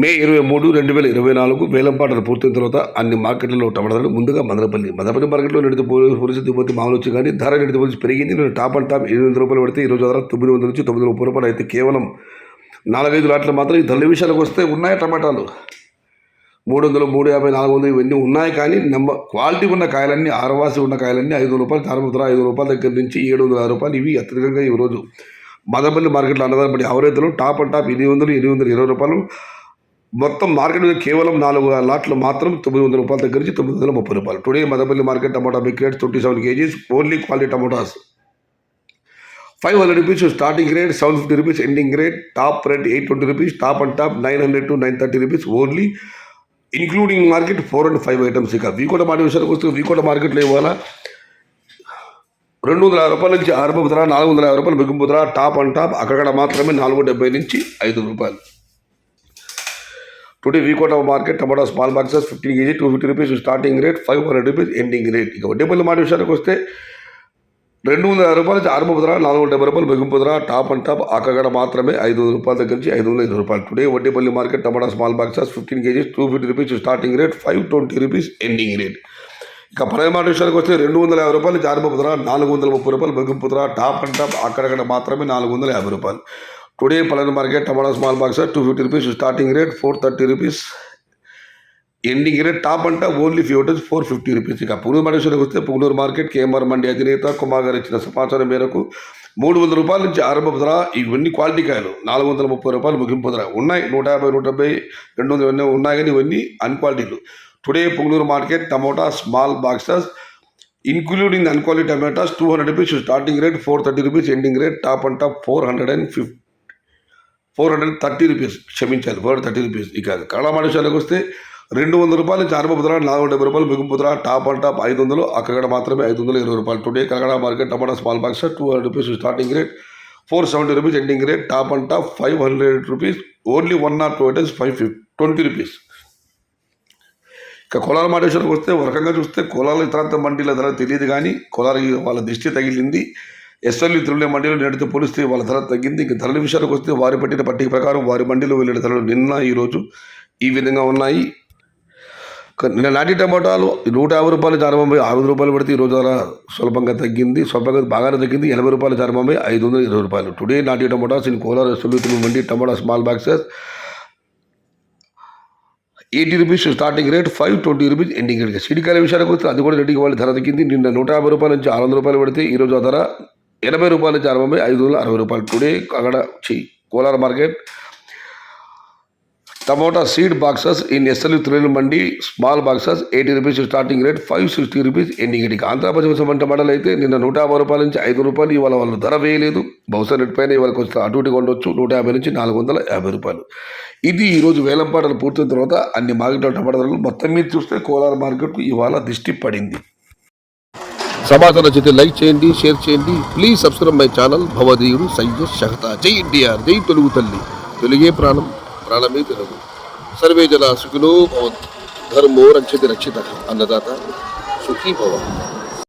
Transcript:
మే 23, 2024 వేలంపాటలు పూర్తయిన తర్వాత అన్ని మార్కెట్లలో టమాటా ధరలు ముందుగా మదనపల్లి మార్కెట్లో నిడితే పోలీసు దిగుమతి మామూలు వచ్చి కానీ ధర నిడితే పోలీసు పెరిగింది. నేను టాప్ అండ్ టాప్ 800 రూపాయలు పడితే ఈరోజు ధర 900 నుంచి 930 రూపాయలు అయితే కేవలం 4-5 లాట్లు మాత్రం ఈ ధరల విషయాలకు వస్తే ఉన్నాయి. టమాటాలు 300, 350, 400 ఇవన్నీ ఉన్నాయి. కానీ క్వాలిటీ ఉన్న కాయలన్నీ ఆరవాసి ఉన్న కాయలన్నీ 500 రూపాయలు తారముద్ర 500 రూపాయల దగ్గర నుంచి 700 రూపాయలు ఇవి అత్యధికంగా ఈరోజు మదనపల్లి మార్కెట్లో అన్నదాన్ని అవరైతులు టాప్ అండ్ టాప్ 820 రూపాయలు. మొత్తం మార్కెట్ మీద కేవలం 4 లాట్లు మాత్రం 900 రూపాయల దగ్గర నుంచి 930 రూపాయలు. Today Madanapalle market tomato big rate 27 kgs only quality tomatoes 500 rupees starting rate, 750 rupees ending rate, top rate 820 rupees, top and top 900 to 930 rupees only including market 4 and 5 items. ఇక వీకోట మార్కెట్ విషయానికి వస్తే వీకోట మార్కెట్లో ఇవాళ 250 రూపాయల నుంచి ఆరంభ ధర, 450 రూపాయలు ముగింపు ధర. టాప్ అండ్ టాప్ అక్కడ మాత్రమే 470 నుంచి 5 రూపాయలు. టుడే వీకోట మార్కెట్ టమాటా small boxes 15 kg 250 rupees starting rate, 500 rupees ending rate. ఇక వడ్డేపల్లి మార్కెట్ విషయానికి వస్తే 200 రూపాయల నుంచి ఆరంభ ధర, 470 రూపాయలు ముగింపు ధర. టాప్ అండ్ టాప్ అక్కడ మాత్రమే 500 రూపాయల దగ్గర నుంచి 520 రూపాయలు. టుడే వడ్డేపల్లి మార్కెట్ టమాటా small boxes 15 kg 250 rupees starting rate, 520 rupees ending rate. ఇక పనై మార్కెట్ విషయానికి వస్తే 250 రూపాయల నుంచి ఆరంభ ధర, 430 రూపాయలు ముగింపు ధర. టాప్ అండ్ టాప్ అక్కడక్కడ మాత్రమే 450 రూపాయలు. టుడే పలానా మార్కెట్ టమాటా small box 250 rupees starting rate, 430 rupees ending rate. Top అంట ఓన్లీ ఫ్యూటర్స్ 450 రూపీస్. ఇక పునూరు మార్కెట్కి వస్తే పునూరు మార్కెట్ కేఎంఆర్ మండి అధినేత కుమార్ గారు ఇచ్చిన సమాచారం మేరకు 300 రూపాయల నుంచి ఆరంభ ధర. ఇవన్నీ క్వాలిటీ కాయలు 430 రూపాయలు ముగింపు ధర ఉన్నాయి. 150, 170, 200 ఇవన్నీ ఉన్నాయి. కానీ ఇవన్నీ అన్క్వాలిటీలు. Today Punganur market tomato small boxes including unquality tomatoes 200 rupees starting rate, 430 rupees ending rate. Top అంట 430 రూపీస్, క్షమించాలి 430 రూపీస్. ఇక కళా విషయాలకు వస్తే 200 రూపాయల నుంచి ఆరంభ ధర, 470 రూపాయలు ముగింపు ధర. టాప్ అండ్ టాప్ 500 అక్కడ మాత్రమే 520 రూపాయలు. Today Kalakada market tomato small box 200 rupees starting rate, 470 rupees ending rate. Top and top 500 rupees only 1 or 2 items 520 rupees. ఇక కోలార్ మార్కెట్కి వస్తే ఒక రకంగా చూస్తే కోలార్ ఇతరంత మండీల ధర తెలియదు. కానీ కోలార్ వాళ్ళ దిష్టి తగిలింది. ఎస్ఎల్యూ తిరుమల మండీలో నేటితో పోలిస్తే వాళ్ళ ధర తగ్గింది. ఇంక ధరల విషయానికి వస్తే వారి పట్టిన పట్టిక ప్రకారం వారి మండీలో వెళ్ళిన ధరలు నిన్న ఈరోజు ఈ విధంగా ఉన్నాయి. నిన్న నాటి టమాటాలు 150 రూపాయలు ఆరంభమై 600 రూపాయలు పడితే ఈరోజు ధర స్వల్పంగా తగ్గింది. బాగానే తగ్గింది. 80 రూపాయలు ఆరంభమై 520 రూపాయలు. టుడే నాటి tomatoes in Kolar SLU Tirumala mandi tomato small boxes 80 rupees starting rate, 520 rupees ending rate. సిడికాయల విషయానికి వస్తే అది కూడా రెడ్డికి వాళ్ళ ధర తగ్గింది. నిన్న 150 రూపాయల నుంచి 600 రూపాయలు పడితే ఈరోజు ఆ ధర 80 రూపాయల నుంచి ఆరంభమై 560 రూపాయలు. టుడే అక్కడ Kolar market tomato seed boxes in SLU Tirumala mandi small boxes 80 rupees starting rate, 560 rupees ending rate. Andhra Pradesh టమాటాలు అయితే నిన్న 150 రూపాయల నుంచి 500 రూపాయలు. ఇవాళ వాళ్ళు ధర వేయలేదు. బహుశా నెట్ పైన ఇవాళ కొంచెం అటు ఇటుగా ఉండొచ్చు. 150 నుంచి 450 రూపాయలు. ఇది ఈరోజు వేలంపాటలు పూర్తయిన తర్వాత అన్ని మార్కెట్ల టమాటా ధరలు మొత్తం మీద చూస్తే కోలార్ మార్కెట్ ఇవాళ దిష్టి పడింది. సమాచారం నచ్చితే లైక్ చేయండి, షేర్ చేయండి. Please subscribe my channel. భవదీయుడు సయ్యద్ షహతా. జై ఎన్టీఆర్, జై తెలుగు తల్లి. తెలుగే ప్రాణం, ప్రాణమే తెలుగు. సర్వే జన సుఖినో భవంతు. ధర్మో రక్షతి రక్షిత. అన్నదాత సుఖీ భవ.